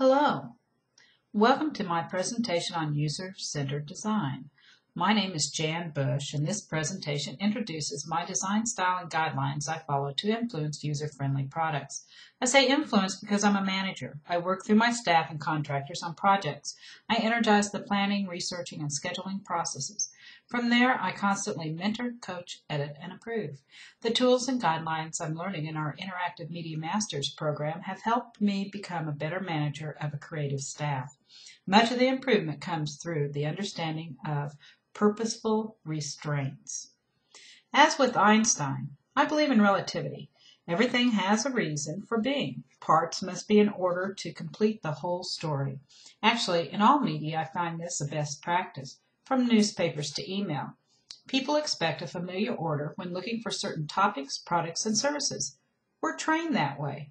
Hello, welcome to my presentation on user-centered design. My name is Jan Bush, and this presentation introduces my design style and guidelines I follow to influence user-friendly products. I say influence because I'm a manager. I work through my staff and contractors on projects. I energize the planning, researching, and scheduling processes. From there, I constantly mentor, coach, edit, and approve. The tools and guidelines I'm learning in our Interactive Media Masters program have helped me become a better manager of a creative staff. Much of the improvement comes through the understanding of purposeful restraints. As with Einstein, I believe in relativity. Everything has a reason for being. Parts must be in order to complete the whole story. Actually, in all media, I find this a best practice, from newspapers to email. People expect a familiar order when looking for certain topics, products, and services. We're trained that way.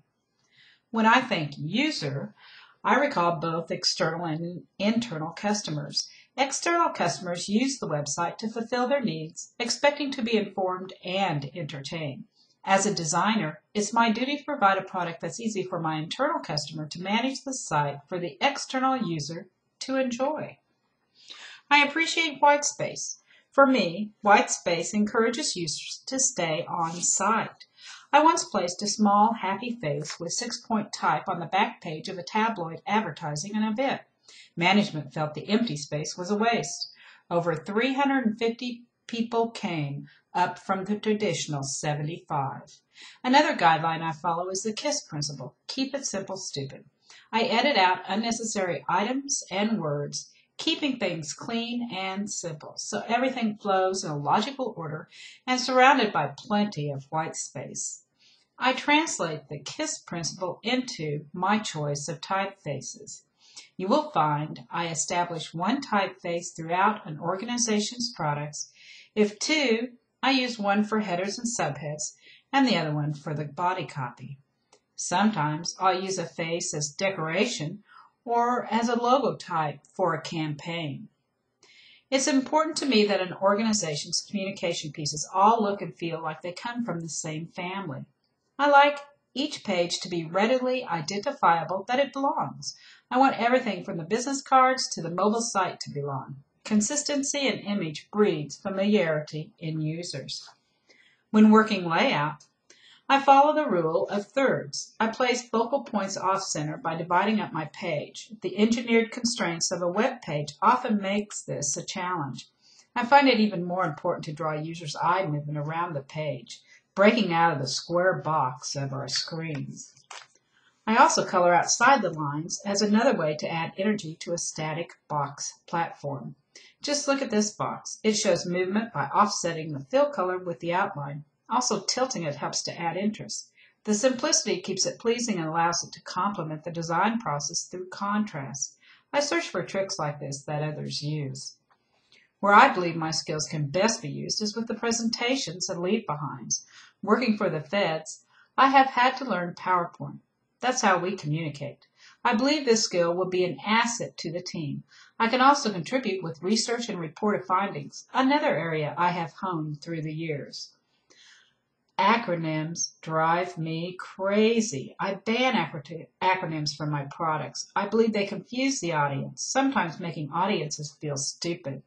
When I think user, I recall both external and internal customers. External customers use the website to fulfill their needs, expecting to be informed and entertained. As a designer, it's my duty to provide a product that's easy for my internal customer to manage the site for the external user to enjoy. I appreciate white space. For me, white space encourages users to stay on site. I once placed a small, happy face with 6-point type on the back page of a tabloid advertising an event. Management felt the empty space was a waste. Over 350 people came, up from the traditional 75. Another guideline I follow is the KISS principle. Keep it simple, stupid. I edit out unnecessary items and words, keeping things clean and simple, so everything flows in a logical order and surrounded by plenty of white space. I translate the KISS principle into my choice of typefaces. You will find I establish one typeface throughout an organization's products. If two, I use one for headers and subheads and the other one for the body copy. Sometimes I'll use a face as decoration or as a logo type for a campaign. It's important to me that an organization's communication pieces all look and feel like they come from the same family. I like each page to be readily identifiable that it belongs. I want everything from the business cards to the mobile site to belong. Consistency in image breeds familiarity in users. When working layout, I follow the rule of thirds. I place focal points off-center by dividing up my page. The engineered constraints of a web page often makes this a challenge. I find it even more important to draw users' eye movement around the page, breaking out of the square box of our screens. I also color outside the lines as another way to add energy to a static box platform. Just look at this box. It shows movement by offsetting the fill color with the outline. Also, tilting it helps to add interest. The simplicity keeps it pleasing and allows it to complement the design process through contrast. I search for tricks like this that others use. Where I believe my skills can best be used is with the presentations and leave-behinds. Working for the feds, I have had to learn PowerPoint. That's how we communicate. I believe this skill will be an asset to the team. I can also contribute with research and reported findings, another area I have honed through the years. Acronyms drive me crazy. I ban acronyms from my products. I believe they confuse the audience, sometimes making audiences feel stupid.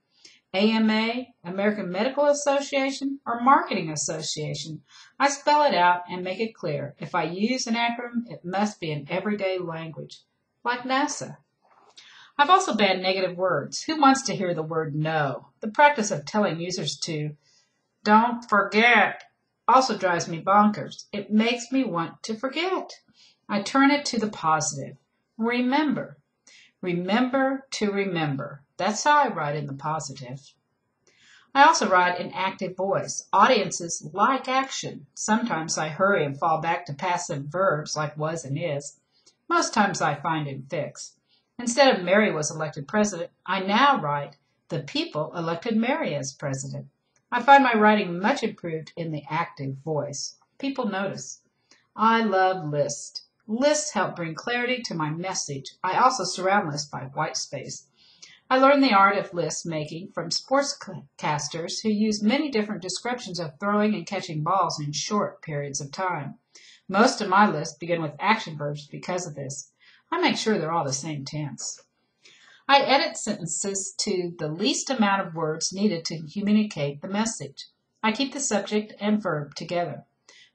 AMA, American Medical Association, or Marketing Association. I spell it out and make it clear. If I use an acronym, it must be in everyday language, like NASA. I've also banned negative words. Who wants to hear the word no? The practice of telling users to don't forget also drives me bonkers. It makes me want to forget. I turn it to the positive. Remember. Remember to remember. That's how I write in the positive. I also write in active voice. Audiences like action. Sometimes I hurry and fall back to passive verbs like was and is. Most times I find and fix. Instead of Mary was elected president, I now write the people elected Mary as president. I find my writing much improved in the active voice. People notice. I love lists. Lists help bring clarity to my message. I also surround lists by white space. I learned the art of list making from sportscasters who use many different descriptions of throwing and catching balls in short periods of time. Most of my lists begin with action verbs because of this. I make sure they're all the same tense. I edit sentences to the least amount of words needed to communicate the message. I keep the subject and verb together.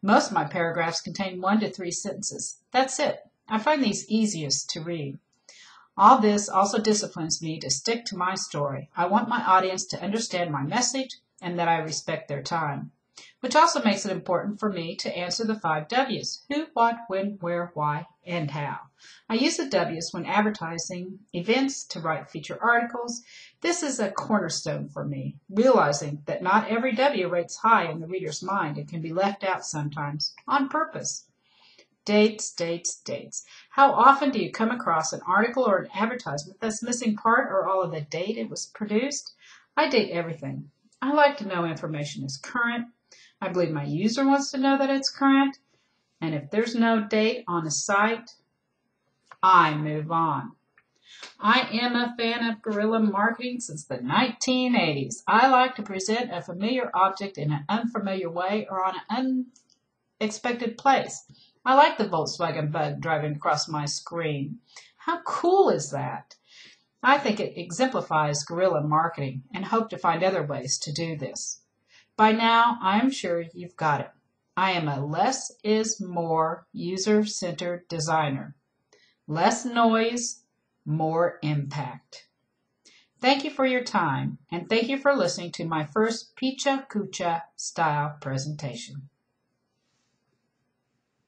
Most of my paragraphs contain 1 to 3 sentences. That's it. I find these easiest to read. All this also disciplines me to stick to my story. I want my audience to understand my message and that I respect their time, which also makes it important for me to answer the 5 W's: who, what, when, where, why, and how. I use the W's when advertising events, to write feature articles. This is a cornerstone for me, realizing that not every W rates high in the reader's mind and can be left out sometimes on purpose. Dates, dates, dates. How often do you come across an article or an advertisement that's missing part or all of the date it was produced? I date everything. I like to know information is current. I believe my user wants to know that it's current. And if there's no date on a site, I move on. I am a fan of guerrilla marketing since the 1980s. I like to present a familiar object in an unfamiliar way or on an unexpected place. I like the Volkswagen Bug driving across my screen. How cool is that? I think it exemplifies guerrilla marketing and hope to find other ways to do this. By now, I am sure you've got it. I am a less is more user-centered designer. Less noise, more impact. Thank you for your time, and thank you for listening to my first pecha-kucha style presentation.